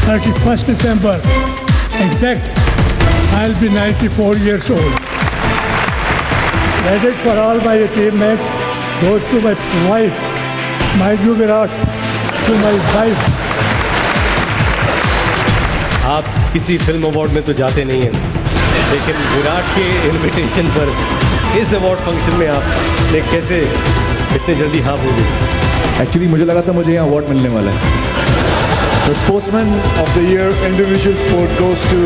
31st December, exact, I'll be 94 years old. Credit for all my achievements goes to my wife, mind you Virat, to my wife. आप किसी film award में तो जाते नहीं हैं, लेकिन विराट के इनविटेशन पर इस अवार्ड फंक्शन में आपने कैसे इतने जल्दी हाँ बोली? एक्चुअली मुझे लगा था मुझे यहाँ अवार्ड मिलने वाला है। The Sportsman of the Year individual sport goes to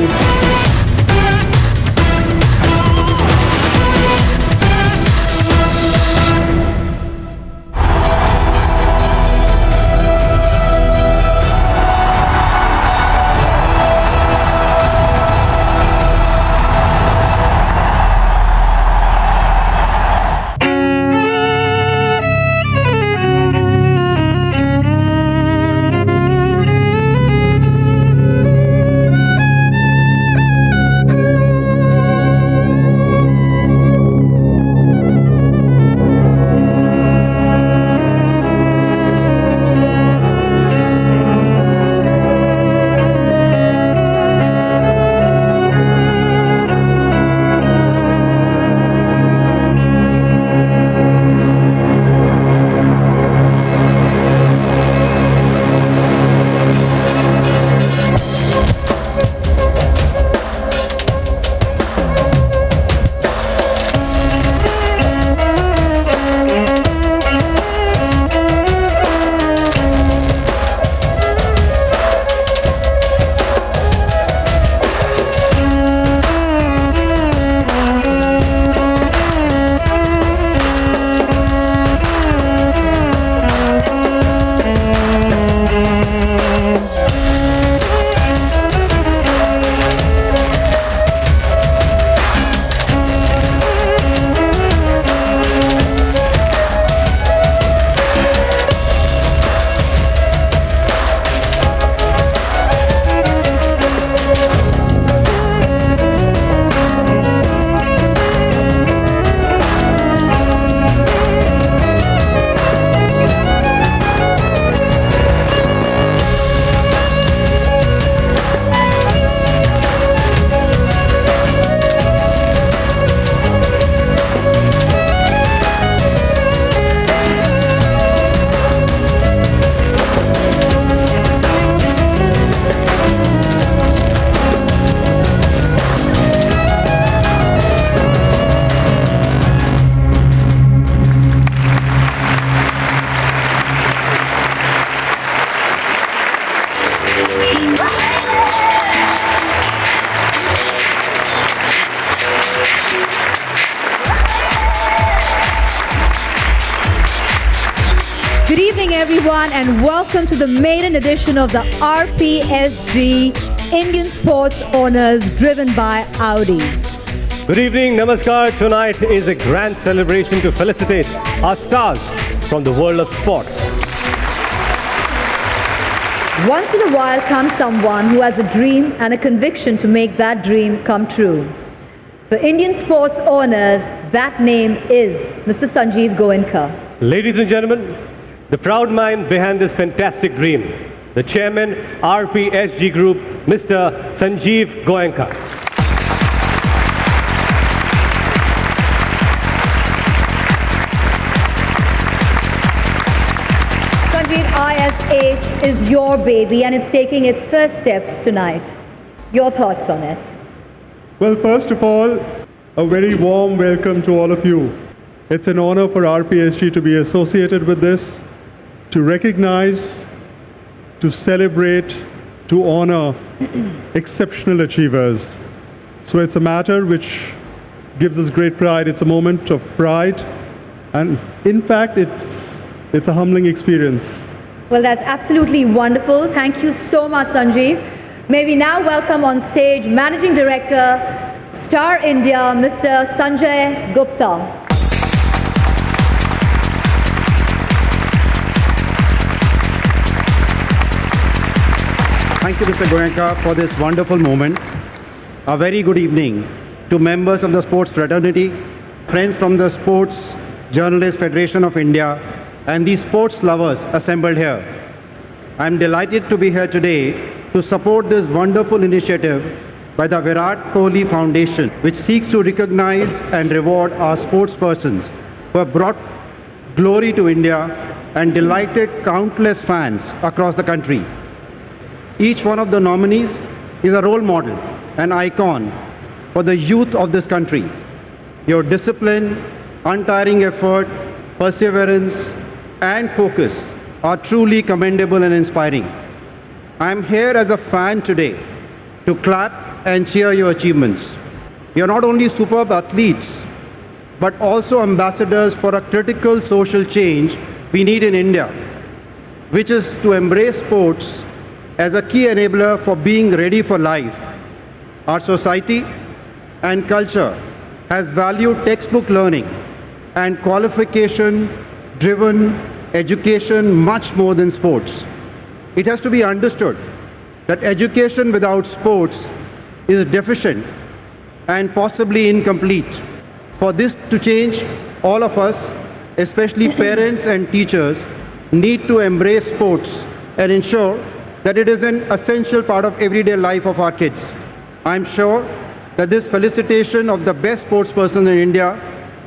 Good evening, everyone, and welcome to the maiden edition of the RPSG Indian Sports Honors driven by Audi. Good evening, Namaskar. Tonight is a grand celebration to felicitate our stars from the world of sports. Once in a while comes someone who has a dream and a conviction to make that dream come true. For Indian Sports Honors, that name is Mr. Sanjiv Goenka. Ladies and gentlemen, the proud mind behind this fantastic dream, the chairman, RPSG Group, Mr. Sanjiv Goenka. Sanjiv, ISH is your baby and it's taking its first steps tonight. Your thoughts on it? Well, first of all, a very warm welcome to all of you. It's an honor for RPSG to be associated with this, to recognize, to celebrate, to honor exceptional achievers. So it's a matter which gives us great pride. It's a moment of pride. And in fact, it's a humbling experience. Well, that's absolutely wonderful. Thank you so much, Sanjiv. May we now welcome on stage Managing Director, Star India, Mr. Sanjay Gupta. Thank you, Mr. Goenka, for this wonderful moment. A very good evening to members of the sports fraternity, friends from the Sports Journalists Federation of India, and the sports lovers assembled here. I am delighted to be here today to support this wonderful initiative by the Virat Kohli Foundation, which seeks to recognize and reward our sportspersons who have brought glory to India and delighted countless fans across the country. Each one of the nominees is a role model, an icon for the youth of this country. Your discipline, untiring effort, perseverance, and focus are truly commendable and inspiring. I am here as a fan today to clap and cheer your achievements. You are not only superb athletes, but also ambassadors for a critical social change we need in India, which is to embrace sports as a key enabler for being ready for life. Our society and culture has valued textbook learning and qualification-driven education much more than sports. It has to be understood that education without sports is deficient and possibly incomplete. For this to change, all of us, especially parents and teachers, need to embrace sports and ensure that it is an essential part of everyday life of our kids. I am sure that this felicitation of the best sportsperson in India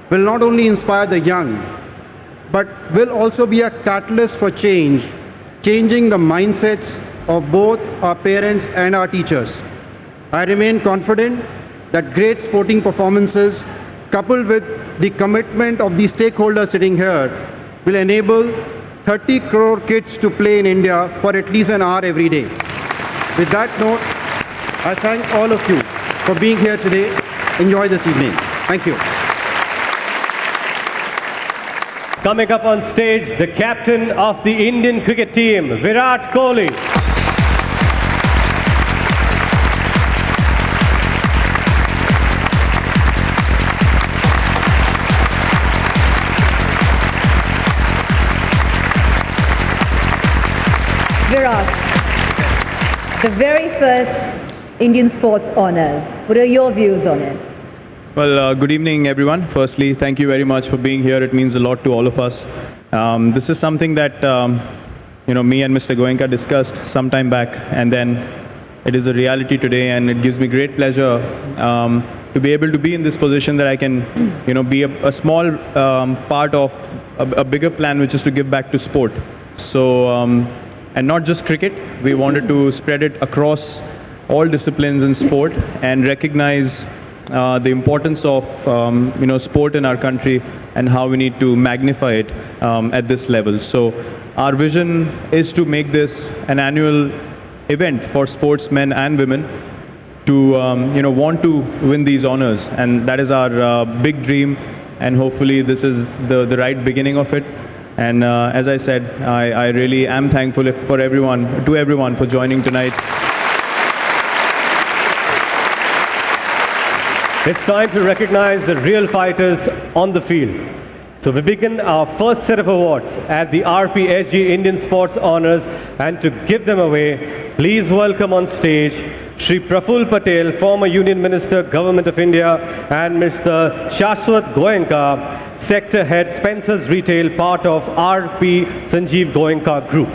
will not only inspire the young, but will also be a catalyst for change, changing the mindsets of both our parents and our teachers. I remain confident that great sporting performances, coupled with the commitment of the stakeholders sitting here, will enable 30 crore kids to play in India for at least an hour every day. With that note, I thank all of you for being here today. Enjoy this evening. Thank you. Coming up on stage, the captain of the Indian cricket team, Virat Kohli. Virat, the very first Indian sports honours. What are your views on it? Well, good evening, everyone. Firstly, thank you very much for being here. It means a lot to all of us. This is something that me and Mr. Goenka discussed some time back, and then it is a reality today, and it gives me great pleasure to be able to be in this position that I can, be a small part of a bigger plan, which is to give back to sport. So, and not just cricket. We wanted to spread it across all disciplines in sport and recognize the importance of sport in our country and how we need to magnify it at this level. So our vision is to make this an annual event for sportsmen and women to want to win these honors, and that is our big dream, and hopefully this is the right beginning of it. And as I said, I really am thankful to everyone for joining tonight. It's time to recognize the real fighters on the field. So we begin our first set of awards at the RPSG Indian Sports Honours, and to give them away, please welcome on stage Shri Praful Patel, former Union Minister, Government of India, and Mr. Sanjiv Goenka, Sector Head, Spencer's Retail, part of RP Sanjiv Goenka Group.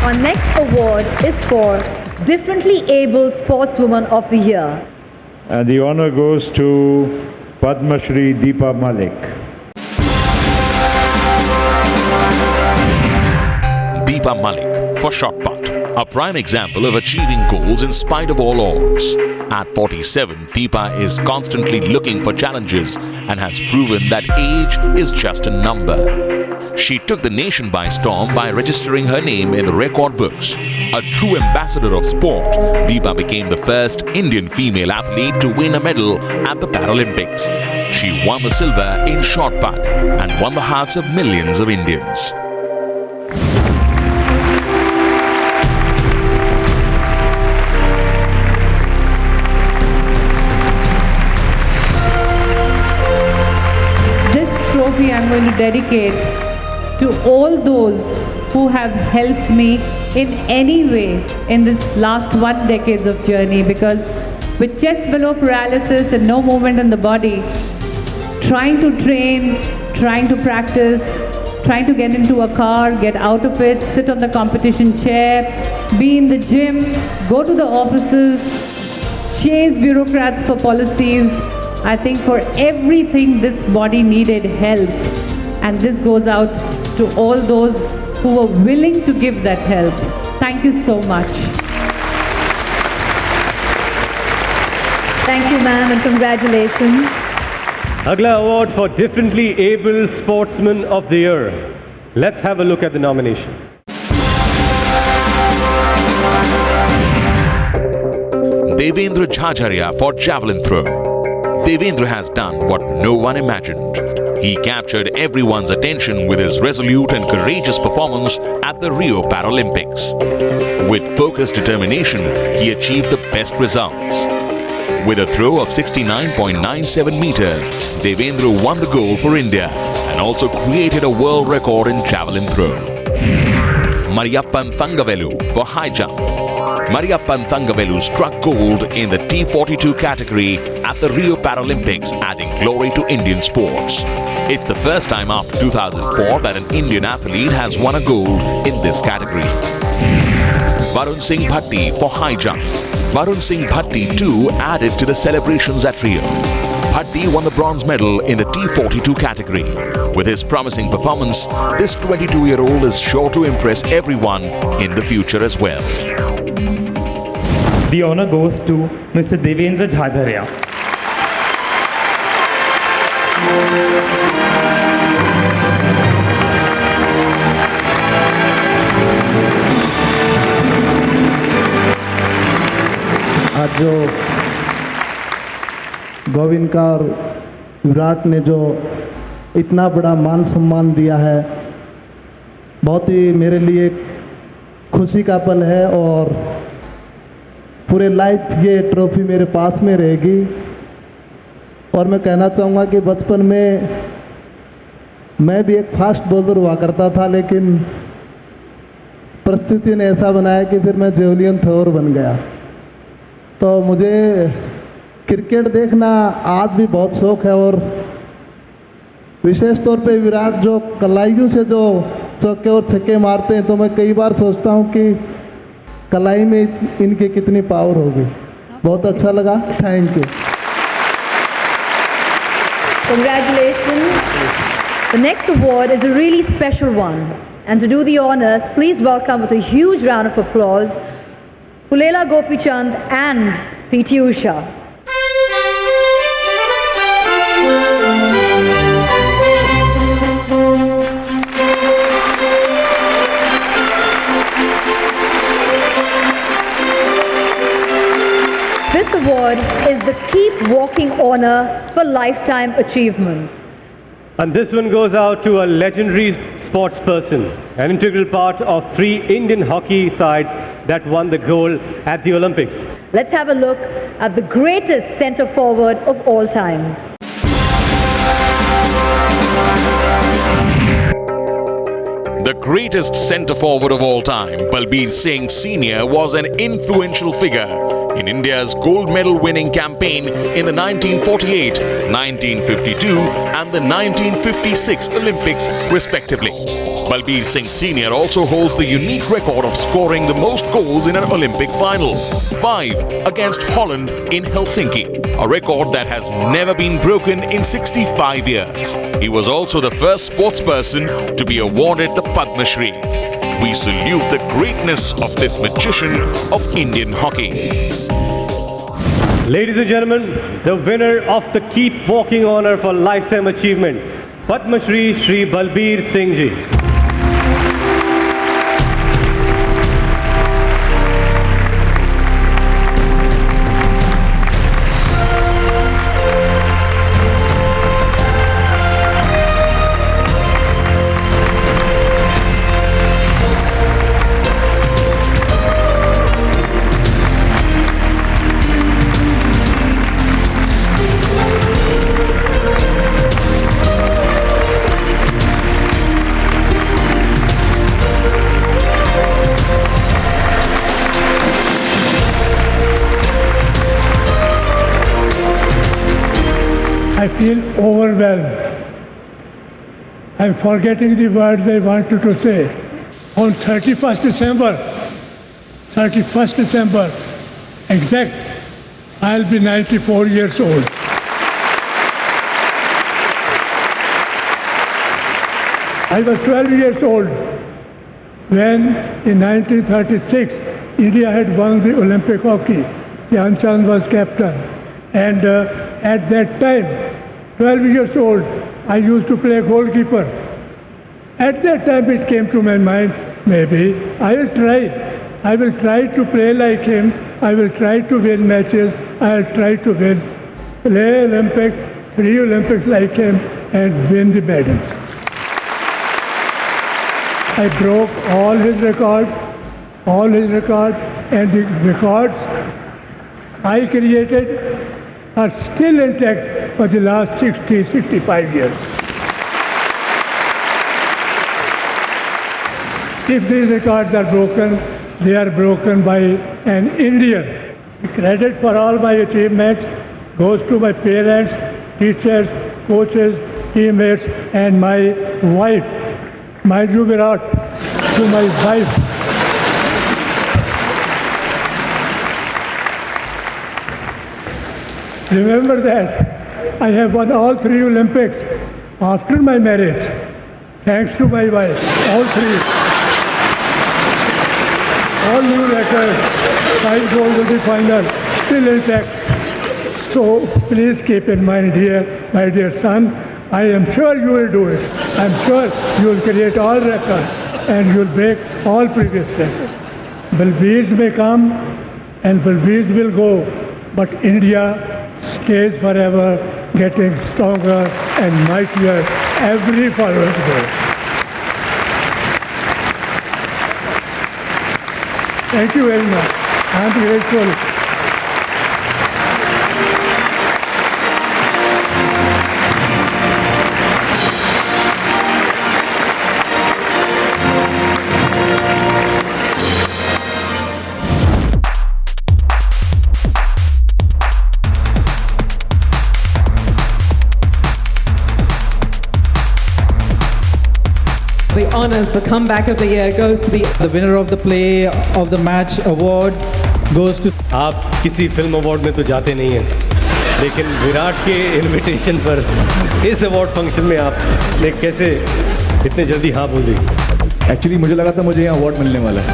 Our next award is for Differently Abled Sportswoman of the Year. And the honor goes to Padma Shri Deepa Malik. Deepa Malik for shot put, a prime example of achieving goals in spite of all odds. At 47, Deepa is constantly looking for challenges and has proven that age is just a number. She took the nation by storm by registering her name in the record books. A true ambassador of sport, Deepa became the first Indian female athlete to win a medal at the Paralympics. She won the silver in shot put and won the hearts of millions of Indians. This trophy I'm going to dedicate to all those who have helped me in any way in this last 1 decade of journey, because with chest below paralysis and no movement in the body, trying to train, trying to practice, trying to get into a car, get out of it, sit on the competition chair, be in the gym, go to the offices, chase bureaucrats for policies. I think for everything this body needed help, and this goes out to all those who were willing to give that help. Thank you so much. Thank you, ma'am, and congratulations. Agla award for Differently Able Sportsman of the Year. Let's have a look at the nomination. Devendra Jhajaria for javelin throw. Devendra has done what no one imagined. He captured everyone's attention with his resolute and courageous performance at the Rio Paralympics. With focused determination, he achieved the best results. With a throw of 69.97 meters, Devendra won the gold for India and also created a world record in javelin throw. Mariyappan Thangavelu for high jump. Mariyappan Thangavelu struck gold in the T42 category at the Rio Paralympics, adding glory to Indian sports. It's the first time after 2004 that an Indian athlete has won a gold in this category. Varun Singh Bhatti for high jump. Varun Singh Bhatti too added to the celebrations at Rio. Bhatti won the bronze medal in the T42 category. With his promising performance, this 22-year-old is sure to impress everyone in the future as well. The honor goes to Mr. Devendra Jhajaria. आज जो गोविंका और विराट ने जो इतना बड़ा मान सम्मान दिया है, बहुत ही मेरे लिए खुशी का पल है और पूरे लाइफ ये ट्रॉफी मेरे पास में रहेगी। और मैं कहना चाहूँगा कि बचपन में मैं भी एक फास्ट बॉलर हुआ करता था, लेकिन परिस्थिति ने ऐसा बनाया कि फिर मैं जेवलिन थ्रोअर बन गया। तो मुझे क्रिकेट देखना आज भी बहुत शौक़ है और विशेष तौर पे विराट जो कलाइयों से जो चौके और छक्के मारते हैं, तो मैं कई बार सोचता हूँ कि कलाई में इनकी कितनी पावर होगी। बहुत अच्छा लगा, thank you. Congratulations. The next award is a really special one. And to do the honors, please welcome with a huge round of applause Pulela Gopichand and P.T. Usha. This award is the Keep Walking honor for lifetime achievement. And this one goes out to a legendary sports person, an integral part of 3 Indian hockey sides that won the gold at the Olympics. Let's have a look at the greatest centre forward of all times. The greatest centre forward of all time, Balbir Singh Sr. was an influential figure in India's gold medal winning campaign in the 1948, 1952 and the 1956 Olympics respectively. Balbir Singh Sr. also holds the unique record of scoring the most goals in an Olympic final, 5 against Holland in Helsinki, a record that has never been broken in 65 years. He was also the first sportsperson to be awarded the Padma Shri. We salute the greatness of this magician of Indian hockey. Ladies and gentlemen, the winner of the Keep Walking honor for lifetime achievement, Padma Shri Shri Balbir Singh Ji. I feel overwhelmed. I'm forgetting the words I wanted to say. On 31st December, exact, I'll be 94 years old. I was 12 years old when, in 1936, India had won the Olympic hockey. Dhyan Chand was captain. And at that time, 12 years old, I used to play goalkeeper. At that time, it came to my mind, maybe I will try. I will try to play like him. I will try to win matches. I will try to play Olympics, 3 Olympics like him, and win the medals. I broke all his records, and the records I created are still intact for the last 60, 65 years. If these records are broken, they are broken by an Indian. The credit for all my achievements goes to my parents, teachers, coaches, teammates, and my wife. Mind you, Virat, to my wife. Remember that I have won all 3 Olympics after my marriage, thanks to my wife, all 3. All new records, 5 gold in the final, still intact. So please keep in mind here, my dear son, I am sure you will do it. I am sure you will create all records and you will break all previous records. Balbeers may come and Balbeers will go, but India stays forever, getting stronger and mightier every following day. Thank you very much. I'm grateful. The honors, the comeback of the year goes to the winner of the play of the match award goes to. आप किसी film award में तो जाते नहीं हैं, लेकिन विराट के invitation पर इस अवार्ड फंक्शन में आपने कैसे इतने जल्दी हाँ बोल दी? एक्चुअली मुझे लगा था मुझे यहाँ अवार्ड मिलने वाला है.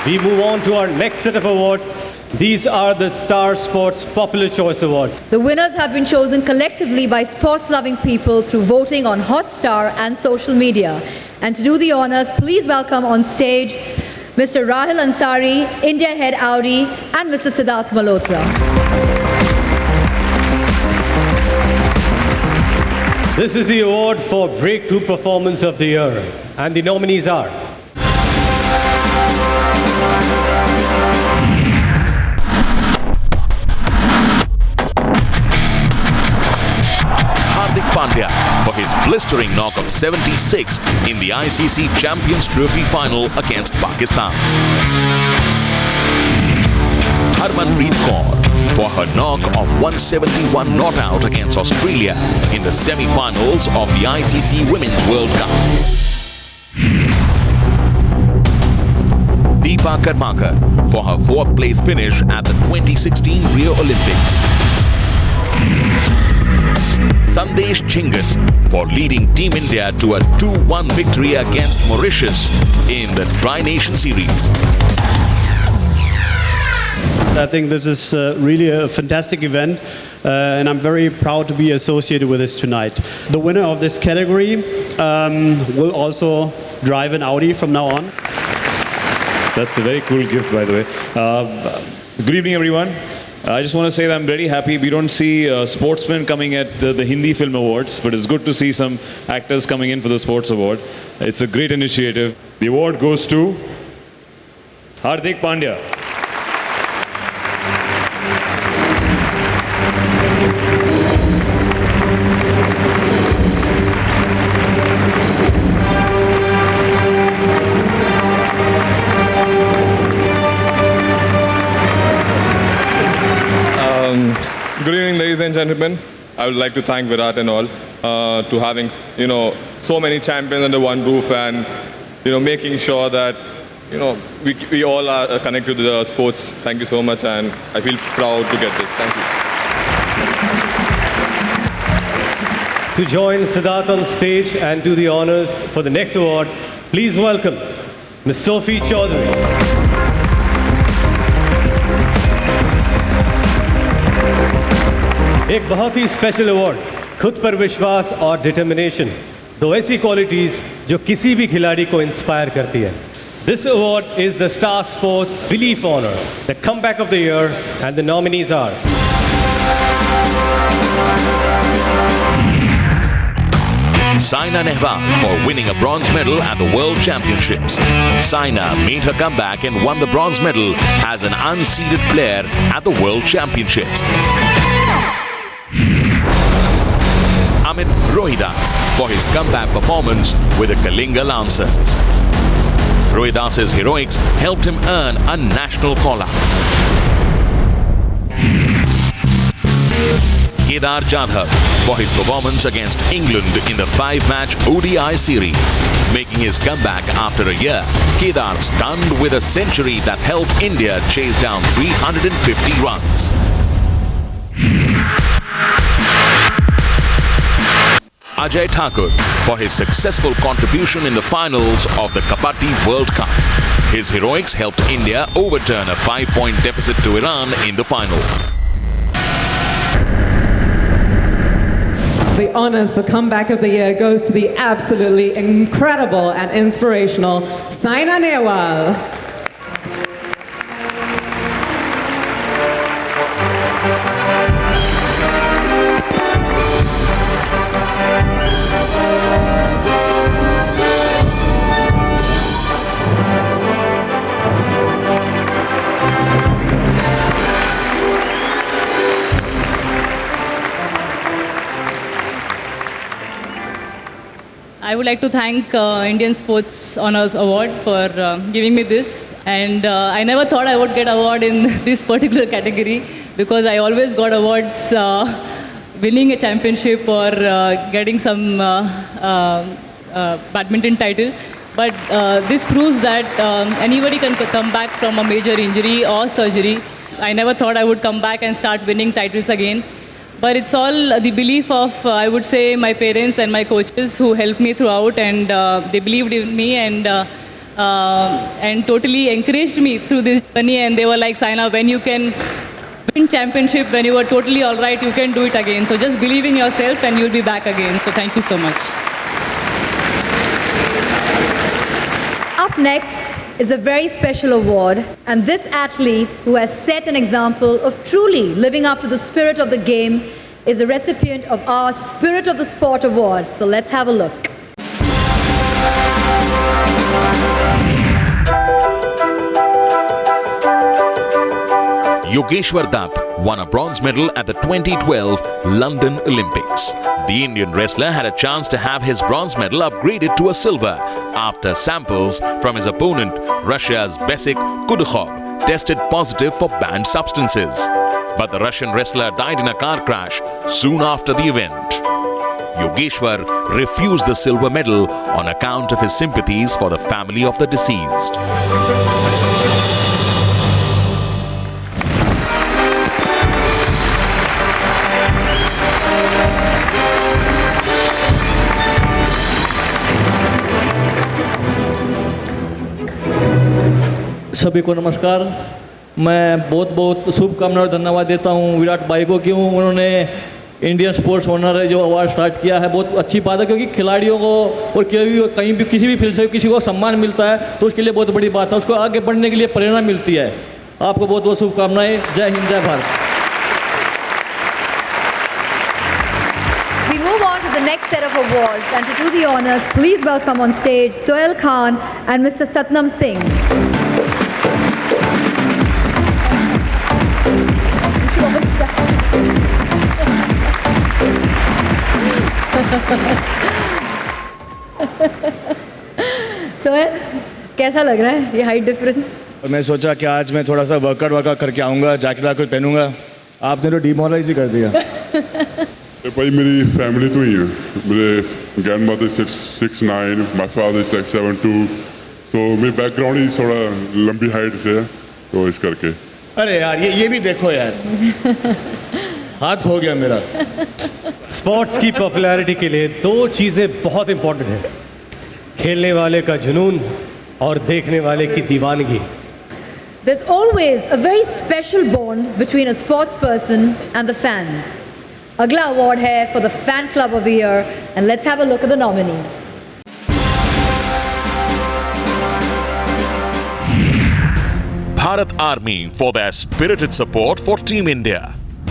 We move on to our next set of awards. These are the Star Sports Popular Choice Awards. The winners have been chosen collectively by sports-loving people through voting on Hotstar and social media. And to do the honors, please welcome on stage Mr. Rahil Ansari, India Head Audi, and Mr. Siddharth Malhotra. This is the award for Breakthrough Performance of the Year. And the nominees are Pandya for his blistering knock of 76 in the ICC Champions Trophy final against Pakistan. Harmanpreet Kaur for her knock of 171 not out against Australia in the semi-finals of the ICC Women's World Cup. Deepa Karmakar for her 4th place finish at the 2016 Rio Olympics. Sandesh Chingan for leading Team India to a 2-1 victory against Mauritius in the Tri-Nation Series. I think this is really a fantastic event and I'm very proud to be associated with this tonight. The winner of this category will also drive an Audi from now on. That's a very cool gift, by the way. Good evening, everyone. I just want to say that I'm very happy. We don't see sportsmen coming at the Hindi Film Awards, but it's good to see some actors coming in for the Sports Award. It's a great initiative. The award goes to Hardik Pandya. Good evening, ladies and gentlemen. I would like to thank Virat and all to having so many champions under one roof and making sure that we all are connected to the sports. Thank you so much, and I feel proud to get this. Thank you. To join Siddharth on stage and do the honors for the next award, please welcome Ms. Sophie Chaudhary. एक बहुत ही special award, खुद पर विश्वास और determination, दो ऐसी qualities जो किसी भी खिलाड़ी को इंस्पायर करती है. This award is the Star Sports Belief Honor, the comeback of the year, and the nominees are Saina Nehwal for winning a bronze medal at the World Championships. Saina made her comeback and won the bronze medal as an unseeded player at the World Championships. Amit Rohidas for his comeback performance with the Kalinga Lancers. Rohidas's heroics helped him earn a national call-up. Kedar Jadhav for his performance against England in the 5-match ODI series. Making his comeback after a year, Kedar stunned with a century that helped India chase down 350 runs. Ajay Thakur for his successful contribution in the finals of the Kabaddi World Cup. His heroics helped India overturn a 5-point deficit to Iran in the final. The honors for comeback of the year goes to the absolutely incredible and inspirational Saina Nehwal. I would like to thank Indian Sports Honors Award for giving me this, and I never thought I would get award in this particular category because I always got awards winning a championship or getting some badminton title. But this proves that anybody can come back from a major injury or surgery. I never thought I would come back and start winning titles again. But it's all the belief of, I would say, my parents and my coaches who helped me throughout, and they believed in me and totally encouraged me through this journey. And they were like, Saina, when you can win championship, when you were totally all right, you can do it again. So just believe in yourself and you'll be back again. So thank you so much. Up next is a very special award, and this athlete who has set an example of truly living up to the spirit of the game is the recipient of our Spirit of the Sport Award. So let's have a look. Yogeshwar Dutt won a bronze medal at the 2012 London Olympics. The Indian wrestler had a chance to have his bronze medal upgraded to a silver after samples from his opponent, Russia's Besik Kudukhov, tested positive for banned substances. But the Russian wrestler died in a car crash soon after the event. Yogeshwar refused the silver medal on account of his sympathies for the family of the deceased. सभी को नमस्कार। मैं बहुत बहुत शुभकामनाएं और धन्यवाद देता हूं विराट भाई को, क्यों उन्होंने इंडियन स्पोर्ट्स ऑनर जो अवार्ड स्टार्ट किया है। बहुत अच्छी बात है, क्योंकि खिलाड़ियों को और कहीं भी किसी भी फील्ड से किसी को सम्मान मिलता है तो उसके लिए बहुत बड़ी बात है, उसको आगे बढ़ने के लिए प्रेरणा मिलती है। आपको बहुत बहुत शुभकामनाएं। जय हिंद, जय Bharat. We move on to the next set of awards, and to do the honors, please welcome on stage Sohail Khan and Mr. Satnam Singh. Sohail, कैसा लग रहा है ये हाइट डिफरेंस? मैं सोचा कि आज मैं थोड़ा सा वर्कआउट करके आऊँगा, जैकेट वैकेट पहनूंगा। आपने तो डिमोरलाइज ही कर दिया। भाई मेरी फैमिली तो ही है। मेरे grand mother 6'9", my father is like 7'2", सो मेरी बैकग्राउंड ही थोड़ा लंबी हाइट से है, तो इस करके। अरे यार ये भी देखो यार, हाथ खो गया मेरा। स्पोर्ट्स की पॉपुलैरिटी के लिए दो चीज़ें बहुत इंपॉर्टेंट हैं, खेलने वाले का जुनून और देखने वाले की दीवानगी। There's always a very special bond between a sports person and the fans. अगला award है for the Fan Club of the Year, and let's have a look at the nominees. Bharat Army for their spirited support for Team India.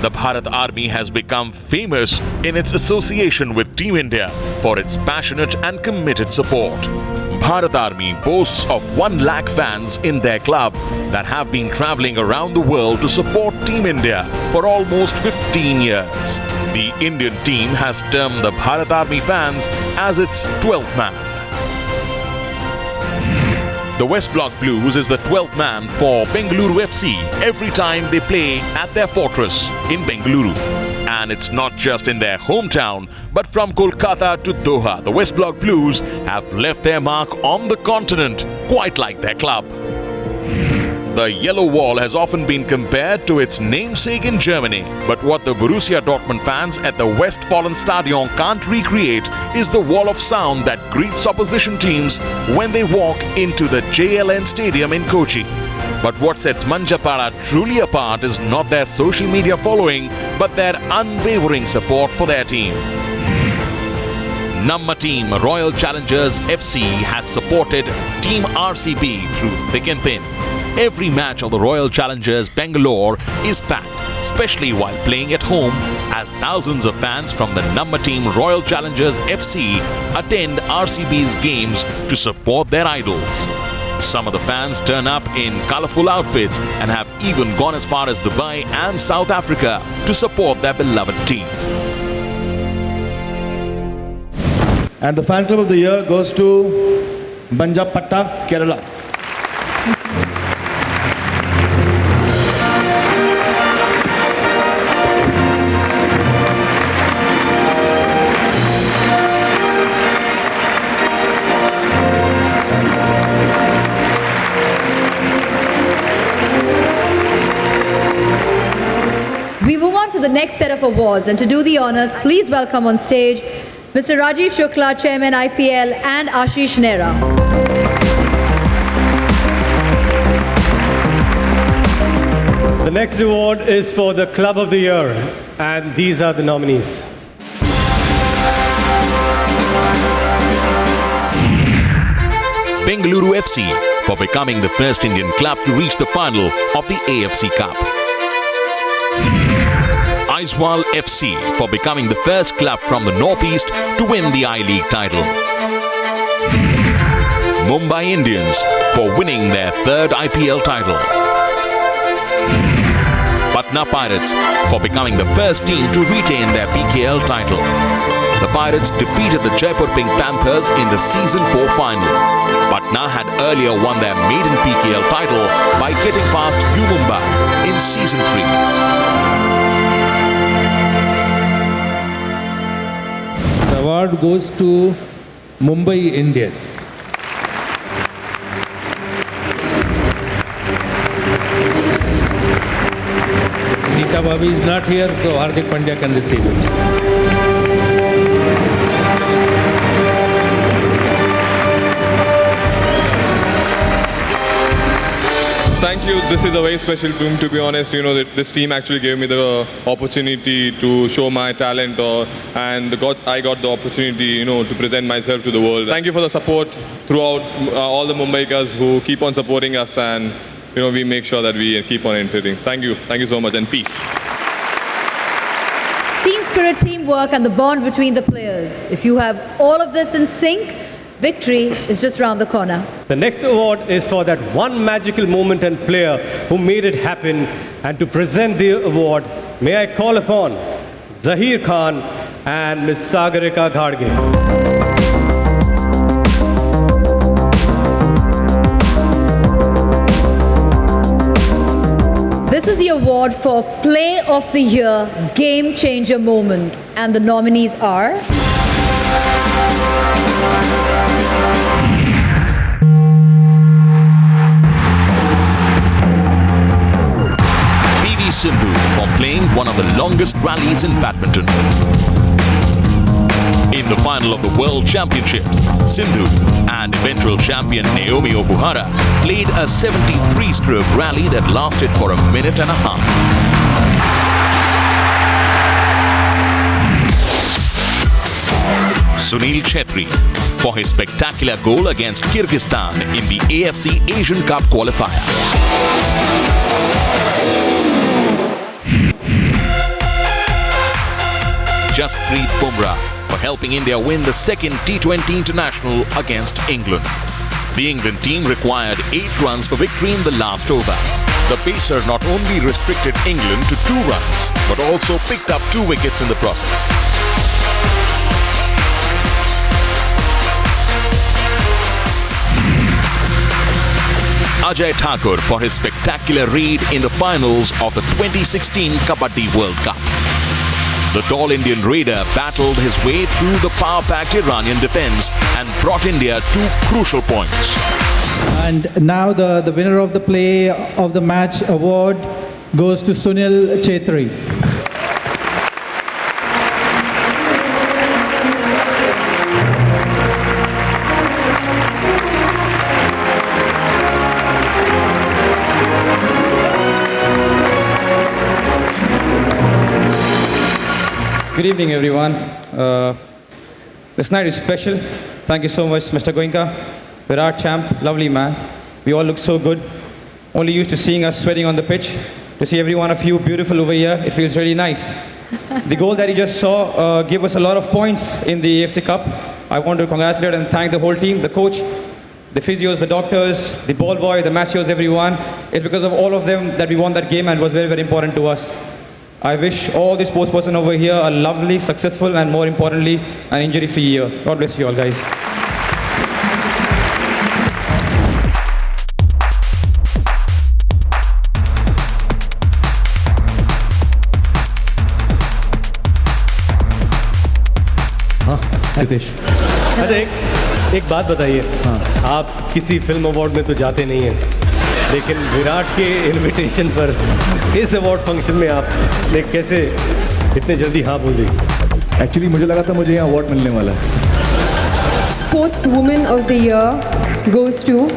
The Bharat Army has become famous in its association with Team India for its passionate and committed support. Bharat Army boasts of 1 lakh fans in their club that have been traveling around the world to support Team India for almost 15 years. The Indian team has termed the Bharat Army fans as its 12th man. The West Block Blues is the 12th man for Bengaluru FC every time they play at their fortress in Bengaluru. And it's not just in their hometown, but from Kolkata to Doha, the West Block Blues have left their mark on the continent, quite like their club. The Yellow Wall has often been compared to its namesake in Germany, but what the Borussia Dortmund fans at the Westfalenstadion can't recreate is the wall of sound that greets opposition teams when they walk into the JLN Stadium in Kochi. But what sets Manjapara truly apart is not their social media following, but their unwavering support for their team. Namma team Royal Challengers FC has supported Team RCB through thick and thin. Every match of the Royal Challengers Bangalore is packed, especially while playing at home, as thousands of fans from the Namma team Royal Challengers FC attend RCB's games to support their idols. Some of the fans turn up in colourful outfits and have even gone as far as Dubai and South Africa to support their beloved team. And the Fan Club of the Year goes to Banjapatta, Kerala. We move on to the next set of awards, and to do the honors, please welcome on stage Mr. Rajiv Shukla, Chairman IPL, and Ashish Nehra. The next award is for the Club of the Year, and these are the nominees. Bengaluru FC for becoming the first Indian club to reach the final of the AFC Cup. Aiswal FC for becoming the first club from the Northeast to win the I-League title. Mumbai Indians for winning their 3rd IPL title. Patna Pirates for becoming the first team to retain their PKL title. The Pirates defeated the Jaipur Pink Panthers in the Season 4 final. Patna had earlier won their maiden PKL title by getting past U Mumbai in Season 3. The award goes to Mumbai Indians. Nita Babi is not here, so Hardik Pandya can receive it. Thank you. This is a very special room, to be honest. You know, that this team actually gave me the opportunity to show my talent, and I got the opportunity, you know, to present myself to the world. Thank you for the support throughout all the Mumbaikas who keep on supporting us, and we make sure that we keep on entering. Thank you so much, and peace. Team spirit, teamwork, and the bond between the players. If you have all of this in sync, victory is just round the corner. The next award is for that one magical moment and player who made it happen. And to present the award, may I call upon Zahir Khan and Ms. Sagarika Ghadge. This is the award for Play of the Year Game Changer Moment, and the nominees are PV Sindhu for playing one of the longest rallies in badminton. In the final of the World Championships, Sindhu and eventual champion Naomi Okuhara played a 73-stroke rally that lasted for a minute and a half. Sunil Chhetri for his spectacular goal against Kyrgyzstan in the AFC Asian Cup qualifier. Jasprit Bumrah for helping India win the second T20 international against England. The England team required 8 runs for victory in the last over. The pacer not only restricted England to 2 runs, but also picked up 2 wickets in the process. Ajay Thakur for his spectacular raid in the finals of the 2016 Kabaddi World Cup. The tall Indian raider battled his way through the power-packed Iranian defense and brought India 2 crucial points. And now the winner of the Play of the Match award goes to Sunil Chhetri. Good evening, everyone. This night is special. Thank you so much, Mr. Goenka. Virat champ, lovely man. We all look so good. Only used to seeing us sweating on the pitch. To see every one of you beautiful over here, it feels really nice. The goal that you just saw gave us a lot of points in the AFC Cup. I want to congratulate and thank the whole team, the coach, the physios, the doctors, the ball boy, the massios, everyone. It's because of all of them that we won that game, and it was very, very important to us. I wish all the sports person over here a lovely, successful, and more importantly, an injury-free year. God bless you all, guys. Ritesh, अच्छा एक बात बताइए, आप किसी film award में तो जाते नहीं हैं, लेकिन विराट के इनविटेशन पर इस अवार्ड फंक्शन में आपने कैसे इतने जल्दी हाँ बोल दी? एक्चुअली मुझे लगा था मुझे यहाँ अवार्ड मिलने वाला है. Sports Woman of the Year goes to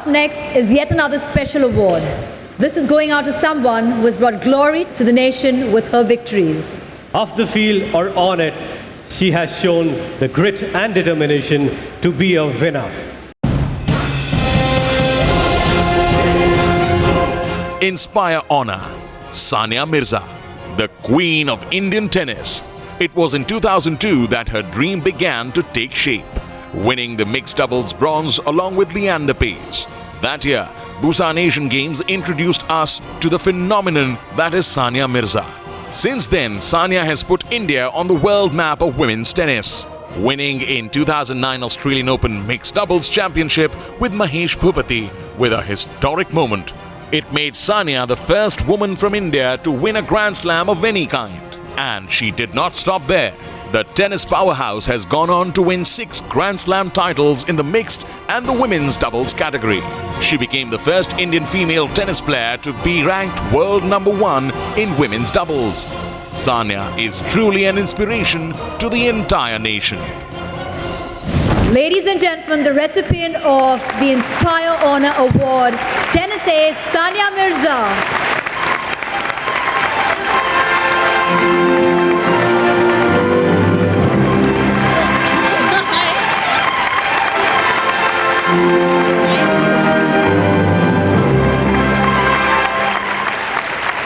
next is yet another special award. This is going out to someone who has brought glory to the nation with her victories. Off the field or on it, she has shown the grit and determination to be a winner. Inspire Honor, Sania Mirza, the Queen of Indian tennis. It was in 2002 that her dream began to take shape, winning the mixed doubles bronze along with Leander Paes. That year, Busan Asian Games introduced us to the phenomenon that is Sania Mirza. Since then, Sania has put India on the world map of women's tennis, winning in 2009 Australian Open Mixed Doubles Championship with Mahesh Bhupati with a historic moment. It made Sania the first woman from India to win a Grand Slam of any kind. And she did not stop there. The tennis powerhouse has gone on to win 6 Grand Slam titles in the mixed and the women's doubles category. She became the first Indian female tennis player to be ranked world #1 in women's doubles. Sania is truly an inspiration to the entire nation. Ladies and gentlemen, the recipient of the Inspire Honor Award, tennis ace Sania Mirza.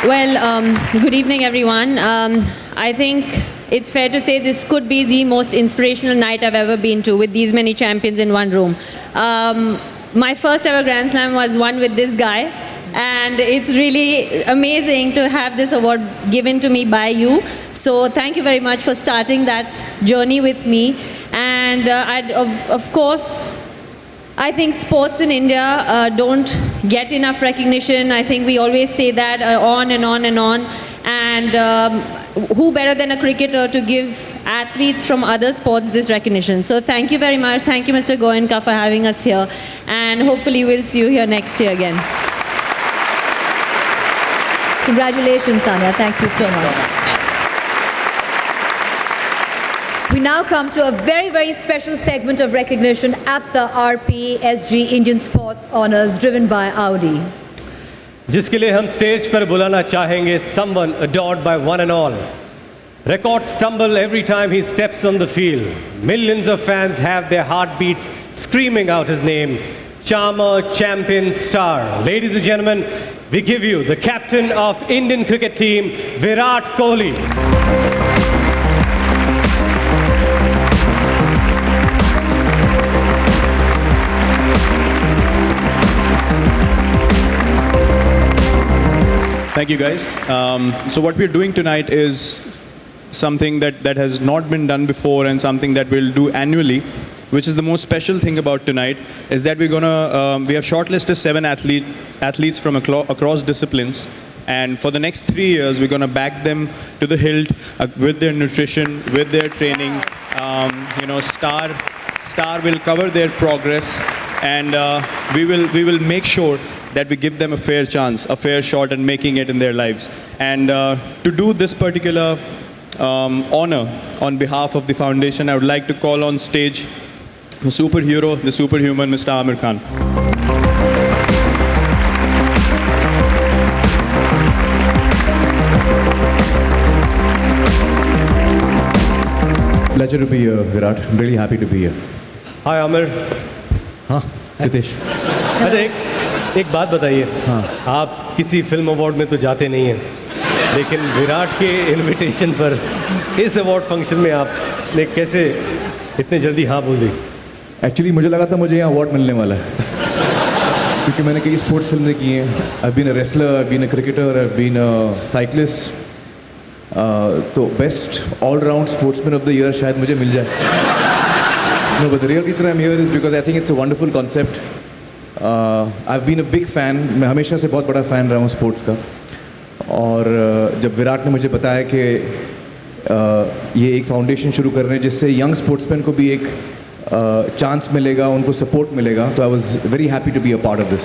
Well, good evening, everyone. I think it's fair to say this could be the most inspirational night I've ever been to, with these many champions in one room. My first ever Grand Slam was won with this guy, and it's really amazing to have this award given to me by you. So thank you very much for starting that journey with me. And of course, I think sports in India don't get enough recognition. I think we always say that on and on and on. And who better than a cricketer to give athletes from other sports this recognition? So thank you very much. Thank you, Mr. Goenka, for having us here. And hopefully we'll see you here next year again. Congratulations, Sania. Thank you so much. We now come to a very, very special segment of recognition at the RPSG Indian Sports Honours, driven by Audi. जिसके लिए हम stage पर बुलाना चाहेंगे someone adored by one and all. Records stumble every time he steps on the field. Millions of fans have their heartbeats screaming out his name. Charmer, champion, star. Ladies and gentlemen, we give you the captain of Indian cricket team, Virat Kohli. Thank you, guys. So what we're doing tonight is something that has not been done before, and something that we'll do annually, which is the most special thing about tonight, is that we have shortlisted 7 athletes from across disciplines. And for the next 3 years, we're going to back them to the hilt with their nutrition, with their training. Star will cover their progress, and we will make sure that we give them a fair chance, a fair shot at making it in their lives. And to do this particular honor on behalf of the foundation, I would like to call on stage the superhero, the superhuman, Mr. Amir Khan. Pleasure to be here, Virat. I'm really happy to be here. Hi, Amir. हाँ, रितेश. अच्छा, एक बात बताइए. हाँ. आप किसी film award में तो जाते नहीं हैं, लेकिन विराट के इनविटेशन पर इस अवार्ड फंक्शन में आपने कैसे इतने जल्दी हाँ बोल दी? एक्चुअली मुझे लगा था मुझे यहाँ अवार्ड मिलने वाला है, क्योंकि मैंने कई स्पोर्ट्स फिल्में की हैं. I've been a wrestler, I've been a cricketer, I've been a cyclist. तो best all round sportsman of the year शायद मुझे मिल जाए. No, but the real reason I'm here is because I think it's a wonderful concept. I've been a big fan. मैं हमेशा से बहुत बड़ा fan रहा हूँ स्पोर्ट्स का. और जब विराट ने मुझे बताया कि ये एक फाउंडेशन शुरू कर रहे हैं जिससे यंग स्पोर्ट्समैन को भी एक चांस मिलेगा, उनको सपोर्ट मिलेगा, तो I was very happy to be a part of this.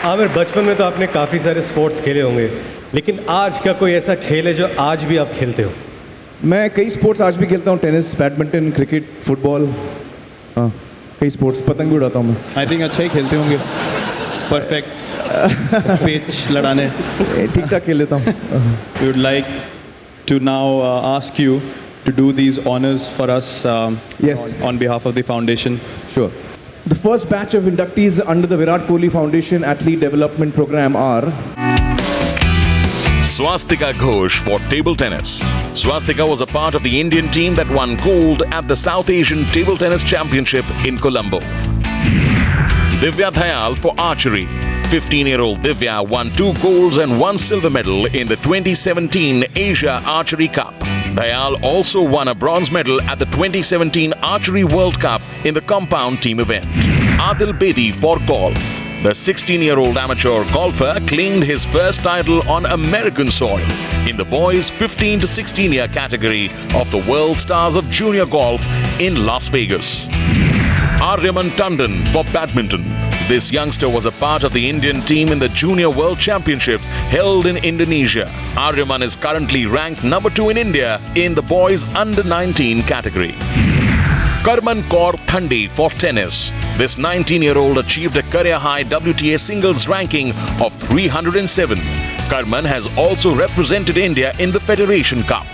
Aamir, बचपन में तो आपने काफ़ी सारे स्पोर्ट्स खेले होंगे, लेकिन आज का कोई ऐसा खेल है जो आज भी आप खेलते हो? मैं कई स्पोर्ट्स आज भी खेलता हूँ. टेनिस, बैडमिंटन, क्रिकेट, फुटबॉल, हाँ कई स्पोर्ट्स. पतंग भी उड़ाता हूँ मैं. आई थिंक अच्छा ही खेलते होंगे. परफेक्ट पिच लड़ाने ठीक ठाक खेल लेता हूँ. We would like to now ask you to do these honors for us on behalf of the foundation. Sure. The first batch of inductees under the Virat Kohli Foundation Athlete Development Program are Swastika Ghosh for table tennis. Swastika was a part of the Indian team that won gold at the South Asian Table Tennis Championship in Colombo. Divya Dayal for archery. 15-year-old Divya won 2 golds and 1 silver medal in the 2017 Asia Archery Cup. Dayal also won a bronze medal at the 2017 Archery World Cup in the compound team event. Adil Bedi for golf. The 16-year-old amateur golfer claimed his first title on American soil in the boys 15 to 16-year category of the World Stars of Junior Golf in Las Vegas. Aryaman Tandon for badminton. This youngster was a part of the Indian team in the Junior World Championships held in Indonesia. Aryaman is currently ranked number 2 in India in the boys under-19 category. Karman Kaur Thandi for tennis. This 19-year-old achieved a career-high WTA singles ranking of 307. Karman has also represented India in the Federation Cup.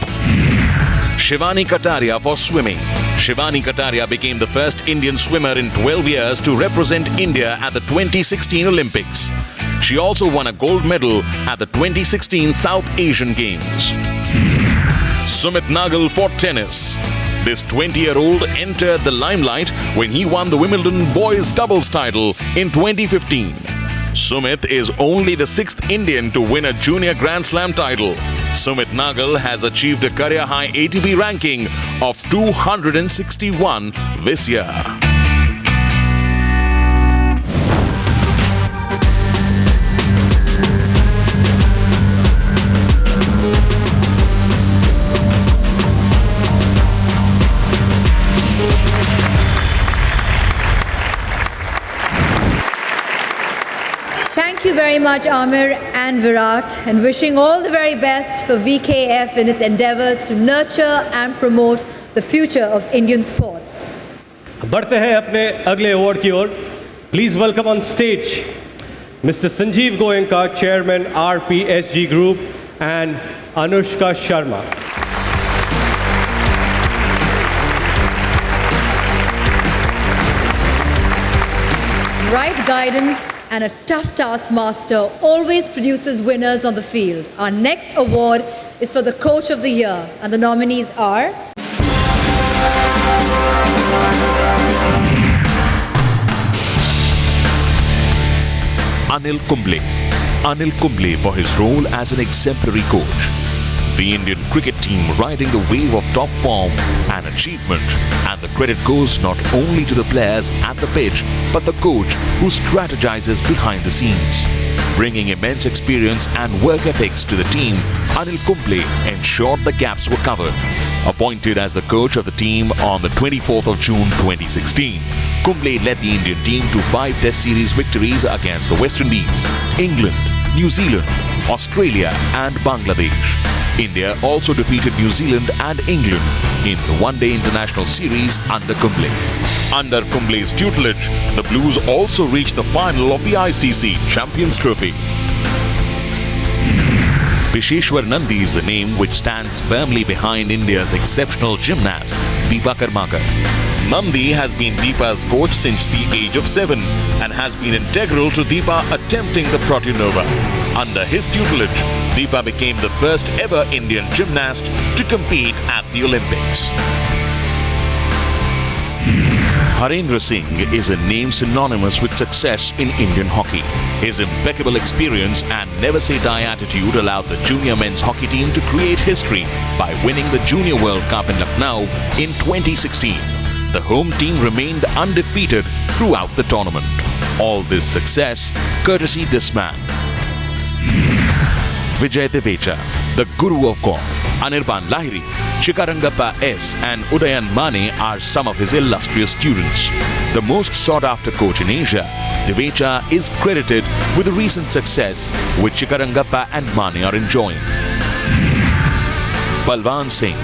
Shivani Kataria for swimming. Shivani Kataria became the first Indian swimmer in 12 years to represent India at the 2016 Olympics. She also won a gold medal at the 2016 South Asian Games. Sumit Nagal for tennis. This 20-year-old entered the limelight when he won the Wimbledon boys doubles title in 2015. Sumit is only the 6th Indian to win a junior Grand Slam title. Sumit Nagal has achieved a career-high ATP ranking of 261 this year. Thank you very much, Amir and Virat, and wishing all the very best for VKF in its endeavors to nurture and promote the future of Indian sports. बढ़ते हैं अपने अगले award की ओर. Please welcome on stage Mr. Sanjiv Goenka, Chairman RPSG Group, and Anushka Sharma. Right guidance and a tough taskmaster always produces winners on the field. Our next award is for the Coach of the Year, and the nominees are Anil Kumble. Anil Kumble for his role as an exemplary coach. The Indian cricket team riding the wave of top form and achievement, and the credit goes not only to the players at the pitch but the coach who strategizes behind the scenes. Bringing immense experience and work ethics to the team, Anil Kumble ensured the gaps were covered. Appointed as the coach of the team on the 24th of June 2016, Kumble led the Indian team to 5 Test series victories against the West Indies, England, New Zealand, Australia and Bangladesh. India also defeated New Zealand and England in the one-day international series under Kumble. Under Kumble's tutelage, the Blues also reached the final of the ICC Champions Trophy. Visheshwar Nandi is the name which stands firmly behind India's exceptional gymnast, Deepa Karmakar. Nandi has been Deepa's coach since the age of 7 and has been integral to Deepa attempting the Protonova. Under his tutelage, Deepa became the first ever Indian gymnast to compete at the Olympics. Harendra Singh is a name synonymous with success in Indian hockey. His impeccable experience and never-say-die attitude allowed the junior men's hockey team to create history by winning the Junior World Cup in Lucknow in 2016. The home team remained undefeated throughout the tournament. All this success courtesy this man. Vijay Devecha, the guru of golf. Anirban Lahiri, Chikarangappa S. and Udayan Mane are some of his illustrious students. The most sought-after coach in Asia, Devecha is credited with the recent success which Chikarangappa and Mane are enjoying. Balwan Singh.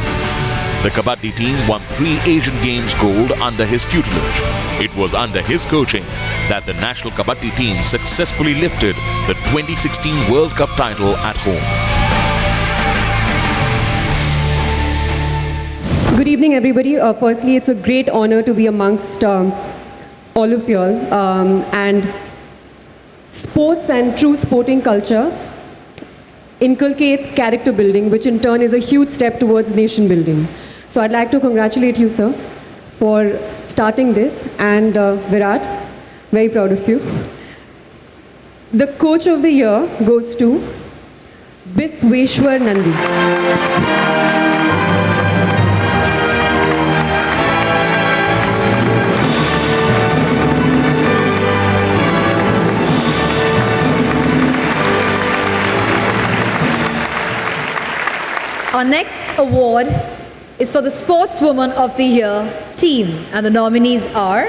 The Kabaddi team won 3 Asian Games gold under his tutelage. It was under his coaching that the national Kabaddi team successfully lifted the 2016 World Cup title at home. Good evening, everybody. Firstly, it's a great honor to be amongst all of you all. And sports and true sporting culture inculcates character building, which in turn is a huge step towards nation building. So I'd like to congratulate you, sir, for starting this, and Virat, very proud of you. The coach of the year goes to Bisweshwar Nandi. Our next award is for the Sportswoman of the Year team, and the nominees are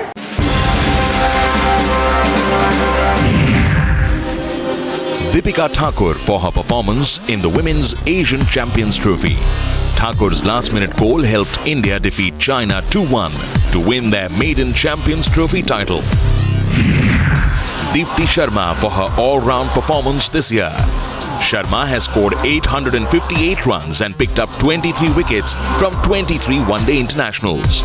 Deepika Thakur for her performance in the Women's Asian Champions Trophy. Thakur's last-minute goal helped India defeat China 2-1 to win their maiden Champions Trophy title. Deepti Sharma for her all-round performance this year. Sharma has scored 858 runs and picked up 23 wickets from 23 one-day internationals.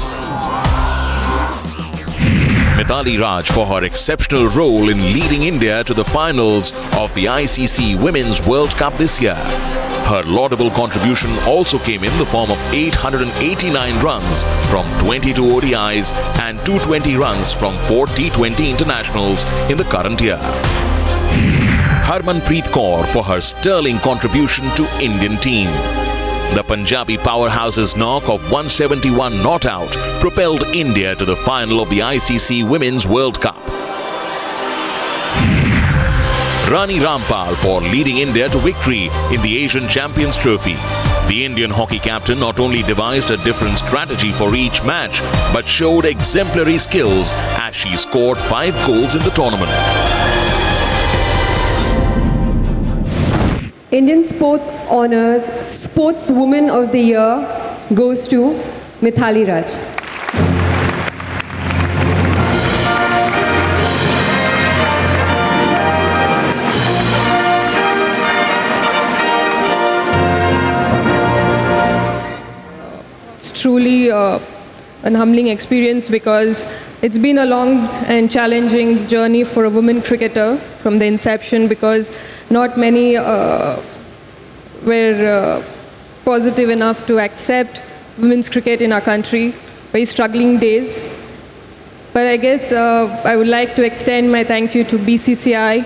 Mithali Raj for her exceptional role in leading India to the finals of the ICC Women's World Cup this year. Her laudable contribution also came in the form of 889 runs from 22 ODIs and 220 runs from 4 T20 internationals in the current year. Harmanpreet Kaur for her sterling contribution to Indian team. The Punjabi powerhouse's knock of 171 not out propelled India to the final of the ICC Women's World Cup. Rani Rampal for leading India to victory in the Asian Champions Trophy. The Indian hockey captain not only devised a different strategy for each match, but showed exemplary skills as she scored 5 goals in the tournament. Indian Sports Honours Sportswoman of the Year goes to Mithali Raj. It's truly an humbling experience because it's been a long and challenging journey for a woman cricketer from the inception, because not many were positive enough to accept women's cricket in our country. Very struggling days. But I guess I would like to extend my thank you to BCCI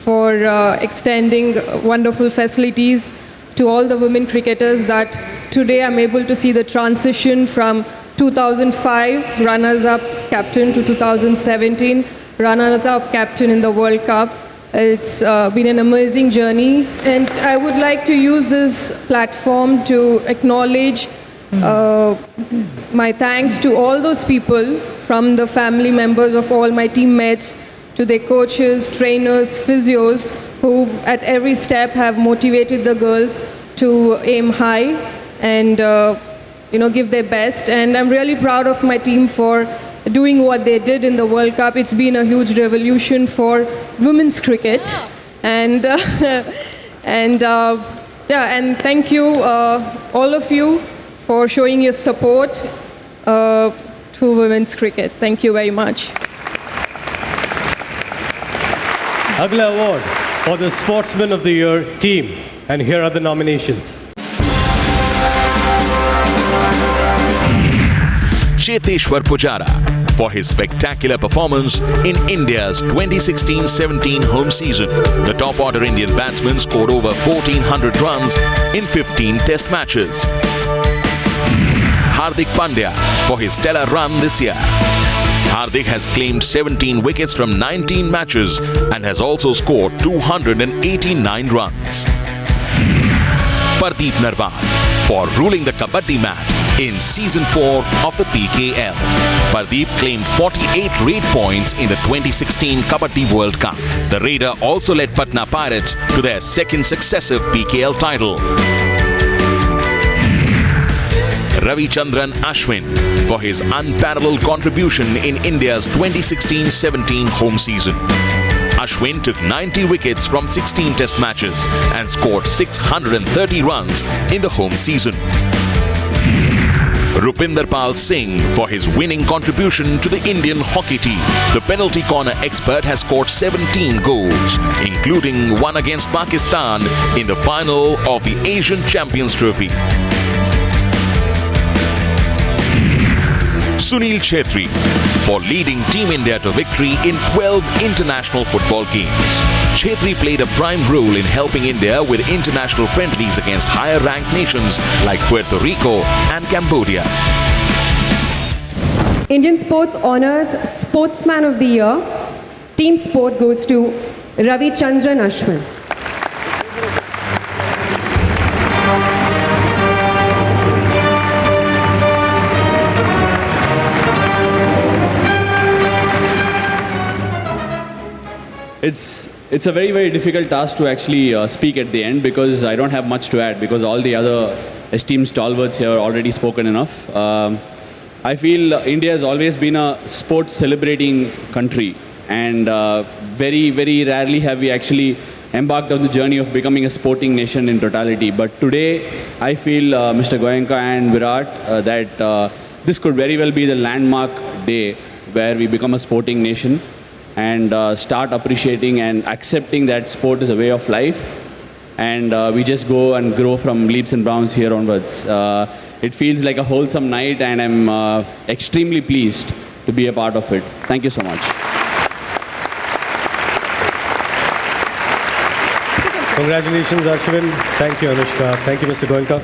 for extending wonderful facilities to all the women cricketers, that today I'm able to see the transition from 2005 runners-up captain to 2017 runners-up captain in the World Cup. It's been an amazing journey, and I would like to use this platform to acknowledge my thanks to all those people, from the family members of all my teammates to their coaches, trainers, physios, who at every step have motivated the girls to aim high and give their best. And I'm really proud of my team for doing what they did in the World Cup. It's been a huge revolution for women's cricket, and and thank you all of you for showing your support to women's cricket. Thank you very much. Agla award for the Sportsman of the Year team, and here are the nominations. Cheteshwar Pujara for his spectacular performance in India's 2016-17 home season. The top-order Indian batsman scored over 1,400 runs in 15 test matches. Hardik Pandya for his stellar run this year. Hardik has claimed 17 wickets from 19 matches and has also scored 289 runs. Pardeep Narwal for ruling the Kabaddi mat in Season 4 of the PKL. Pardeep claimed 48 raid points in the 2016 Kabaddi World Cup. The Raider also led Patna Pirates to their second successive PKL title. Ravichandran Ashwin for his unparalleled contribution in India's 2016-17 home season. Ashwin took 90 wickets from 16 test matches and scored 630 runs in the home season. Rupinder Pal Singh for his winning contribution to the Indian hockey team. The penalty corner expert has scored 17 goals, including one against Pakistan in the final of the Asian Champions Trophy. Sunil Chhetri for leading Team India to victory in 12 international football games. Chhetri played a prime role in helping India with international friendlies against higher-ranked nations like Puerto Rico and Cambodia. Indian Sports honors Sportsman of the Year. Team Sport goes to Ravichandran Ashwin. It's a very, very difficult task to actually speak at the end, because I don't have much to add, because all the other esteemed stalwarts here already spoken enough. I feel India has always been a sports celebrating country, and very, very rarely have we actually embarked on the journey of becoming a sporting nation in totality. But today, I feel, Mr. Goenka and Virat, that this could very well be the landmark day where we become a sporting nation and start appreciating and accepting that sport is a way of life, and we just go and grow from leaps and bounds here onwards. It feels like a wholesome night, and I'm extremely pleased to be a part of it. Thank you so much. Congratulations, Ashwin. Thank you, Anushka. Thank you, Mr. Goenka.